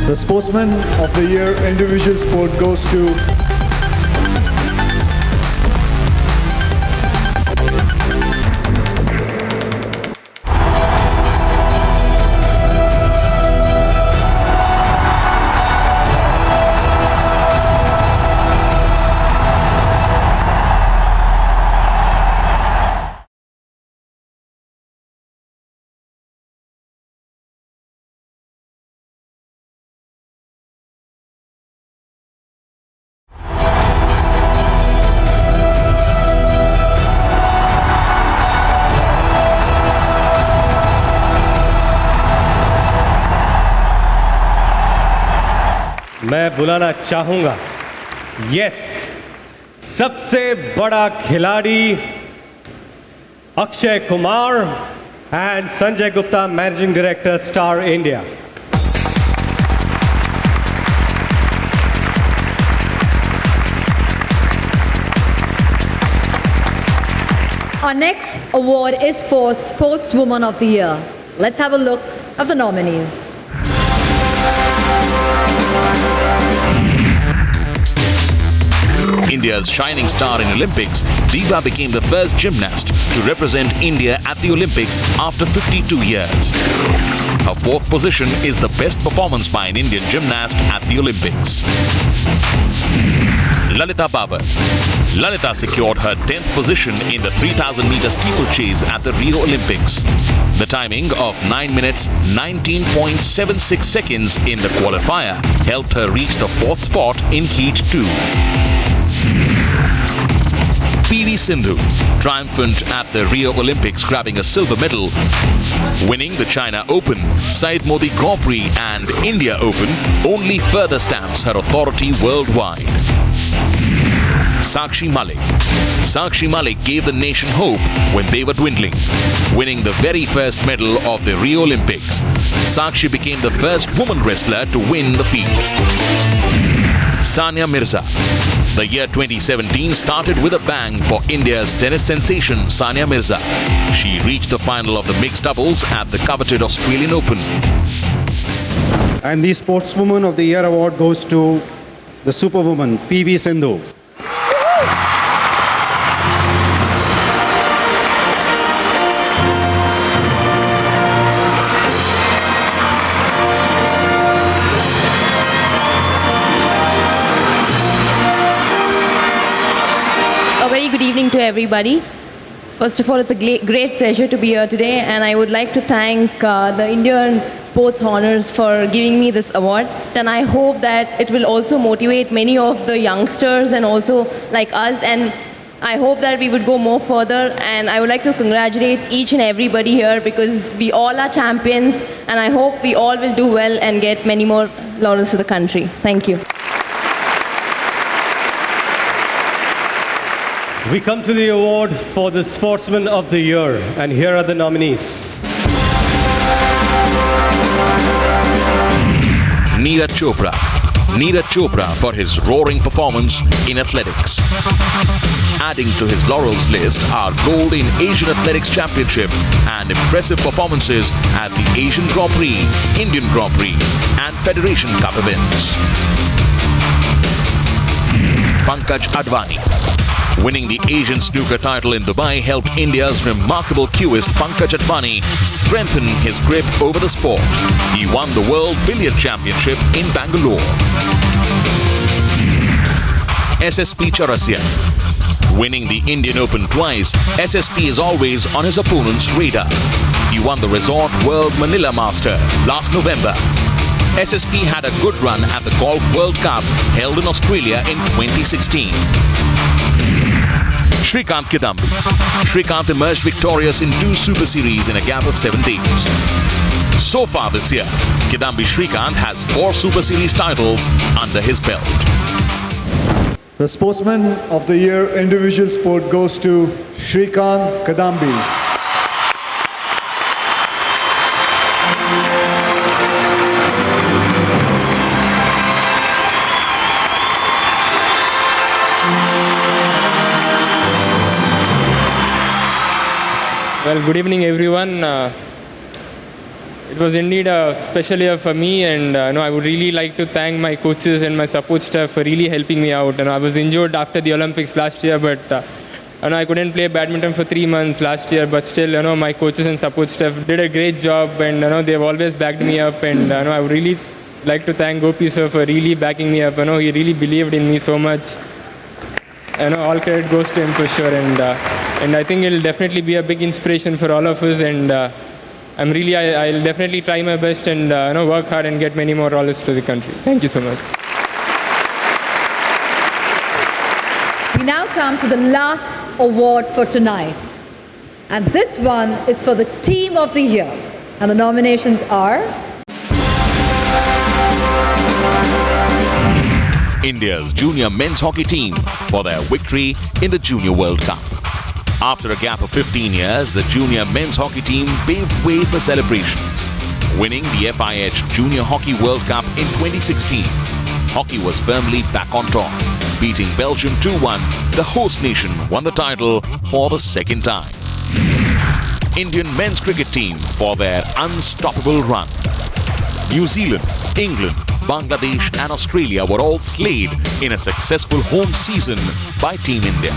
The Sportsman of the Year individual sport goes to मैं बुलाना चाहूंगा, yes, सबसे बड़ा खिलाड़ी Akshay Kumar and Sanjay Gupta, managing director, star India. Our next award is for Sportswoman of the Year. Let's have a look at the nominees. India's shining star in Olympics, Diva became the first gymnast to represent India at the Olympics after 52 years. Her fourth position is the best performance by an Indian gymnast at the Olympics. Lalita Babar. Lalita secured her 10th position in the 3,000 meter steeplechase at the Rio Olympics. The timing of 9 minutes 19.76 seconds in the qualifier helped her reach the 4th spot in Heat 2. PV Sindhu, triumphant at the Rio Olympics, grabbing a silver medal, winning the China Open, Said Modi Grand Prix and India Open, only further stamps her authority worldwide. Sakshi Malik. Sakshi Malik gave the nation hope when they were dwindling, winning the very first medal of the Rio Olympics. Sakshi became the first woman wrestler to win the feat. Sania Mirza. The year 2017 started with a bang for India's tennis sensation Sania Mirza. She reached the final of the mixed doubles at the coveted Australian Open. And the Sportswoman of the Year award goes to the Superwoman, PV Sindhu. A very good evening to everybody. First of all, it's a great pleasure to be here today, and I would like to thank the Indian Sports Honors for giving me this award. And I hope that it will also motivate many of the youngsters and also like us, and I hope that we would go more further. And I would like to congratulate each and everybody here because we all are champions, and I hope we all will do well and get many more laurels to the country. Thank you. We come to the award for the Sportsman of the Year, and here are the nominees. Neeraj Chopra. Neeraj Chopra for his roaring performance in athletics. Adding to his laurels list are gold in Asian Athletics Championship and impressive performances at the Asian Grand Prix, Indian Grand Prix and Federation Cup events. Pankaj Advani. Winning the Asian snooker title in Dubai helped India's remarkable cueist Pankaj Advani strengthen his grip over the sport. He won the World Billiard Championship in Bangalore. SSP Chaurasia. Winning the Indian Open twice, SSP is always on his opponent's radar. He won the Resort World Manila Master last November. SSP had a good run at the Golf World Cup held in Australia in 2016. Shrikant Kidambi. Shrikant emerged victorious in 2 Super Series in a gap of 7 days. So far this year, Kidambi Shrikant has 4 Super Series titles under his belt. The Sportsman of the Year individual sport goes to Shrikant Kidambi. Well, good evening, everyone. It was indeed a special year for me, and I would really like to thank my coaches and my support staff for really helping me out. And I was injured after the Olympics last year, but I couldn't play badminton for 3 months last year. But still, my coaches and support staff did a great job, and they've always backed me up. And I would really like to thank Gopi sir for really backing me up. He really believed in me so much. All credit goes to him for sure, and I think it'll definitely be a big inspiration for all of us, and I'll definitely try my best and work hard and get many more laurels to the country. Thank you so much. We now come to the last award for tonight, and this one is for the Team of the Year, and the nominations are India's junior men's hockey team for their victory in the Junior World Cup. After a gap of 15 years, the junior men's hockey team paved way for celebrations, winning the FIH Junior Hockey World Cup in 2016. Hockey was firmly back on top, beating Belgium 2-1. The host nation won the title for the second time. Indian men's cricket team for their unstoppable run. New Zealand, England, Bangladesh and Australia were all slayed in a successful home season by Team India.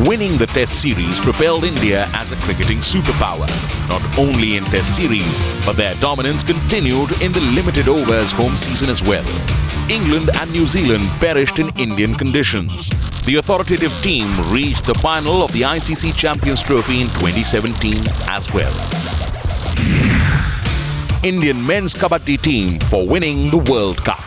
Winning the Test series propelled India as a cricketing superpower, not only in Test series, but their dominance continued in the limited overs home season as well. England and New Zealand perished in Indian conditions. The authoritative team reached the final of the ICC Champions Trophy in 2017 as well. Indian men's kabaddi team for winning the World Cup.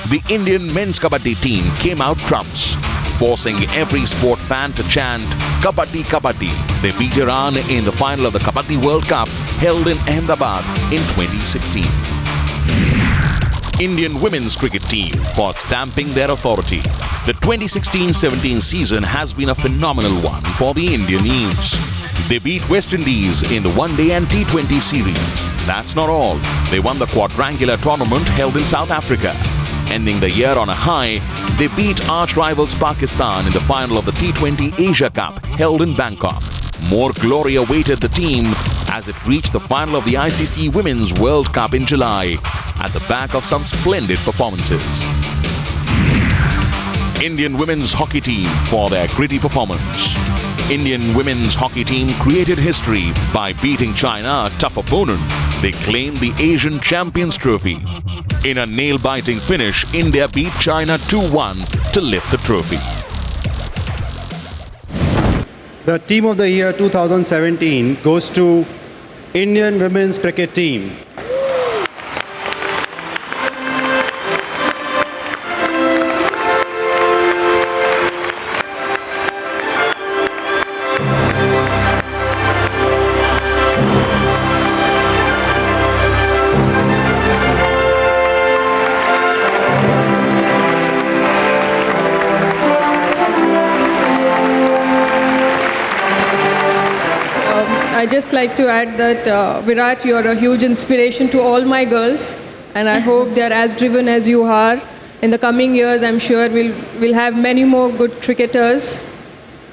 The Indian men's kabaddi team came out trumps, forcing every sport fan to chant Kabaddi Kabaddi. They beat Iran in the final of the Kabaddi World Cup held in Ahmedabad in 2016. Indian women's cricket team for stamping their authority. The 2016-17 season has been a phenomenal one for the Indian Eves. They beat West Indies in the One-Day and T20 series. That's not all. They won the quadrangular tournament held in South Africa. Ending the year on a high, they beat arch rivals Pakistan in the final of the T20 Asia Cup held in Bangkok. More glory awaited the team as it reached the final of the ICC Women's World Cup in July at the back of some splendid performances. Indian women's hockey team for their gritty performance. Indian women's hockey team created history by beating China, a tough opponent. They claimed the Asian Champions Trophy. In a nail-biting finish, India beat China 2-1 to lift the trophy. The Team of the Year 2017 goes to Indian Women's Cricket Team. I just like to add that Virat, you are a huge inspiration to all my girls, and I hope they are as driven as you are. In the coming years, I'm sure we'll have many more good cricketers,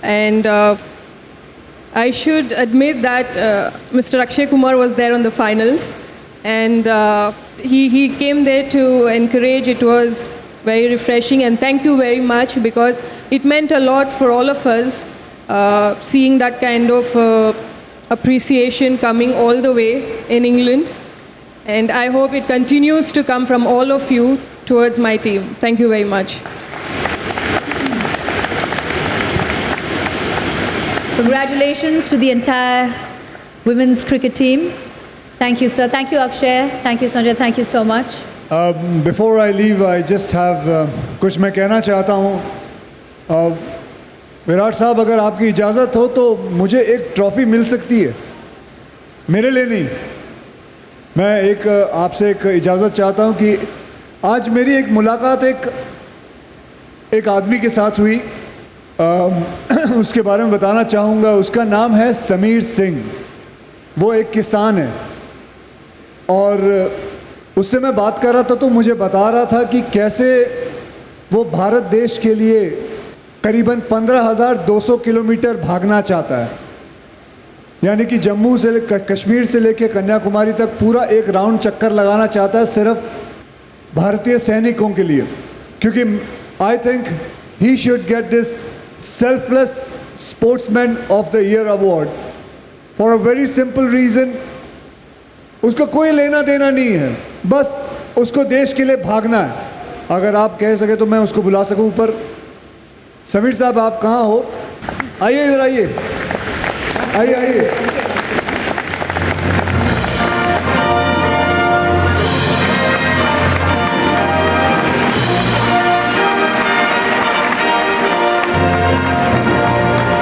and I should admit that Mr. Akshay Kumar was there on the finals, and he came there to encourage. It was very refreshing, and thank you very much, because it meant a lot for all of us seeing that kind of appreciation coming all the way in England, and I hope it continues to come from all of you towards my team. Thank you very much. Congratulations to the entire women's cricket team. Thank you, sir. Thank you, Akshay. Thank you, Sanjay. Thank you so much. Before I leave, I just have कुछ मैं कहना चाहता हूँ. विराट साहब, अगर आपकी इजाज़त हो तो मुझे एक ट्रॉफ़ी मिल सकती है, मेरे लिए नहीं. मैं एक आपसे एक इजाज़त चाहता हूँ कि आज मेरी एक मुलाकात एक आदमी के साथ हुई. उसके बारे में बताना चाहूँगा. उसका नाम है समीर सिंह. वो एक किसान है, और उससे मैं बात कर रहा था तो मुझे बता रहा था कि कैसे वो भारत देश के लिए करीबन 15,200 किलोमीटर भागना चाहता है. यानी कि जम्मू से कश्मीर से लेकर कन्याकुमारी तक पूरा एक राउंड चक्कर लगाना चाहता है सिर्फ भारतीय सैनिकों के लिए. क्योंकि I think he should get this selfless sportsman of the year award for a very simple reason. उसको कोई लेना देना नहीं है, बस उसको देश के लिए भागना है. अगर आप कह सके तो मैं उसको बुला सकूं ऊपर. समीर साहब, आप कहाँ हो? आइए, इधर आइए, आइए आइए.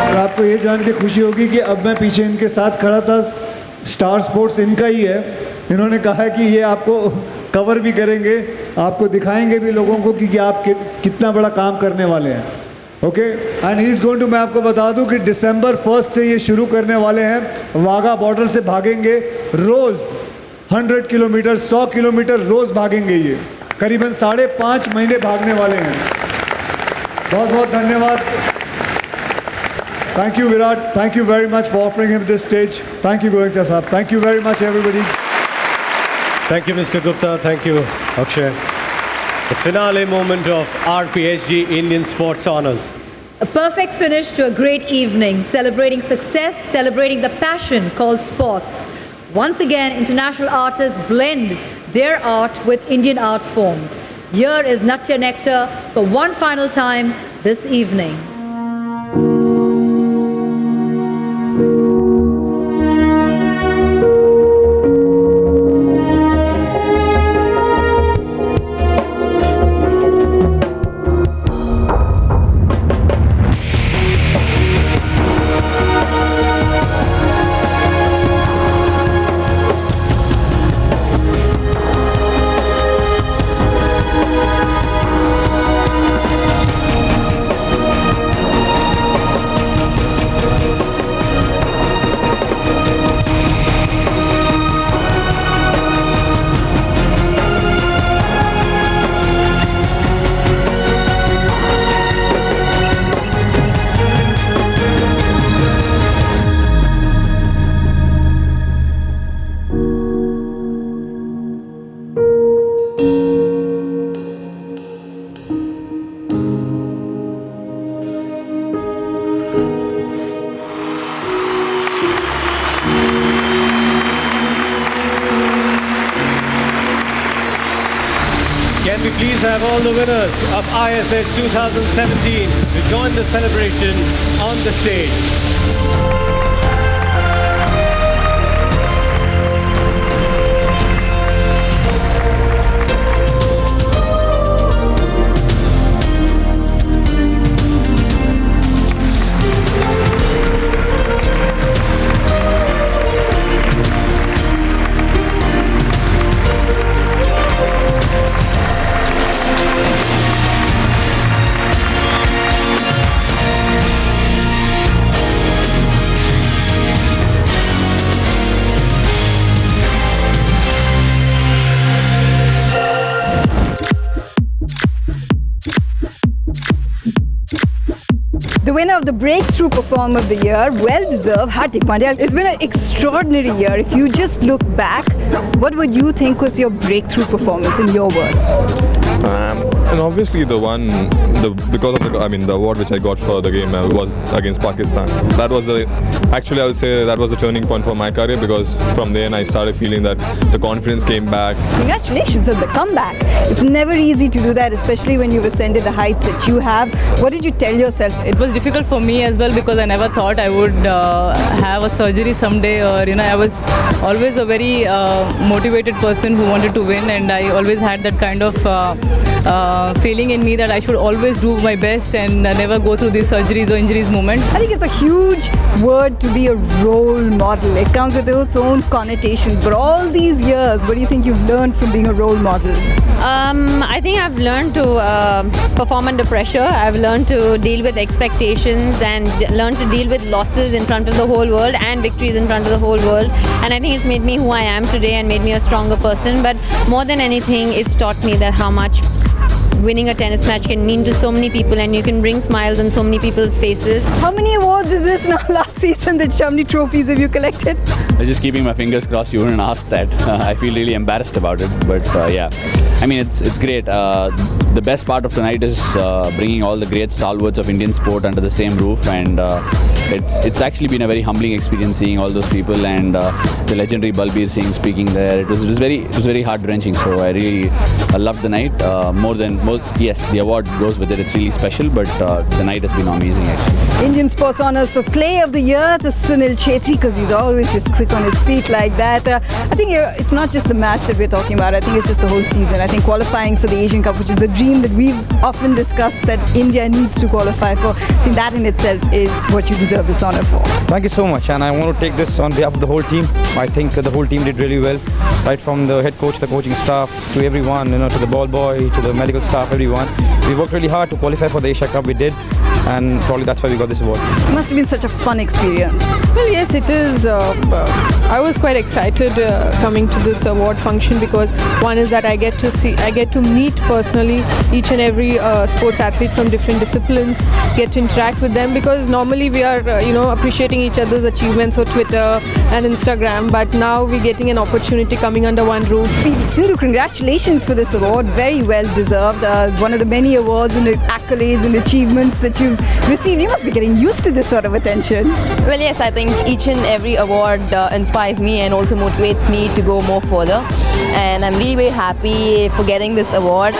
और आपको ये जान के खुशी होगी कि अब मैं पीछे इनके साथ खड़ा था. स्टार स्पोर्ट्स इनका ही है. इन्होंने कहा है कि ये आपको कवर भी करेंगे, आपको दिखाएंगे भी लोगों को कि आप कितना बड़ा काम करने वाले हैं. Okay, and he is going to, मैं आपको बता दूं कि दिसंबर 1 से ये शुरू करने वाले हैं. वाघा बॉर्डर से भागेंगे रोज़ 100 किलोमीटर, 100 किलोमीटर रोज़ भागेंगे. ये करीबन 5.5 महीने भागने वाले हैं. बहुत बहुत धन्यवाद. Thank you, Virat. Thank you very much for offering him this stage. Thank you, Goenka Sahab. Thank you very much, everybody. Thank you, Mr. Gupta. Thank you, Akshay. The finale moment of RPSG Indian Sports Honours. A perfect finish to a great evening, celebrating success, celebrating the passion called sports. Once again, international artists blend their art with Indian art forms. Here is Natya Nectar for one final time this evening. Can we please have all the winners of ISH 2017 to join the celebration on the stage? The winner of the Breakthrough Performer of the Year, well-deserved, Hardik Pandya. It's been an extraordinary year. If you just look back, what would you think was your breakthrough performance in your words? And obviously the award which I got for the game was against Pakistan. That was actually I would say that was the turning point for my career, because from then I started feeling that the confidence came back. Congratulations on the comeback. It's never easy to do that, especially when you've ascended the heights that you have. What did you tell yourself? It was difficult for me as well, because I never thought I would have a surgery someday, or I was always a very motivated person who wanted to win, and I always had that kind of feeling in me that I should always do my best and never go through these surgeries or injuries moment. I think it's a huge word to be a role model. It comes with its own connotations, but all these years, what do you think you've learned from being a role model? I think I've learned to perform under pressure. I've learned to deal with expectations and learned to deal with losses in front of the whole world and victories in front of the whole world. And I think it's made me who I am today and made me a stronger person. But more than anything, it's taught me that how much winning a tennis match can mean to so many people, and you can bring smiles on so many people's faces. How many awards is this now last season? How many trophies have you collected? I was just keeping my fingers crossed you wouldn't ask that. I feel really embarrassed about it, but yeah. I mean, it's great. The best part of tonight is bringing all the great stalwarts of Indian sport under the same roof, and it's actually been a very humbling experience seeing all those people, and the legendary Balbir Singh speaking there. It was very heart-wrenching. So I really loved the night yes, the award goes with it. It's really special, but the night has been amazing actually. Indian Sports Honours for Play of the Year to Sunil Chhetri, because he's always just quick on his feet like that. I think it's not just the match that we're talking about. I think it's just the whole season. I think qualifying for the Asian Cup, which is a dream that we've often discussed that India needs to qualify for, I think that in itself is what you deserve this honour for. Thank you so much, and I want to take this on behalf of the whole team. I think the whole team did really well, right from the head coach, the coaching staff, to everyone, to the ball boy, to the medical staff, everyone. We worked really hard to qualify for the Asia Cup. We did, and probably that's why we got this award. It must have been such a fun experience. Well, yes, it is. I was quite excited coming to this award function, because one is that I get to meet personally each and every sports athlete from different disciplines, get to interact with them, because normally we are appreciating each other's achievements on Twitter and Instagram, but now we're getting an opportunity coming under one roof. Sindhu, congratulations for this award, very well deserved. One of the many awards and accolades and achievements that you've received. You must be getting used to this sort of attention. Well, yes, I think each and every award inspires me and also motivates me to go more further. And I'm really very happy for getting this award.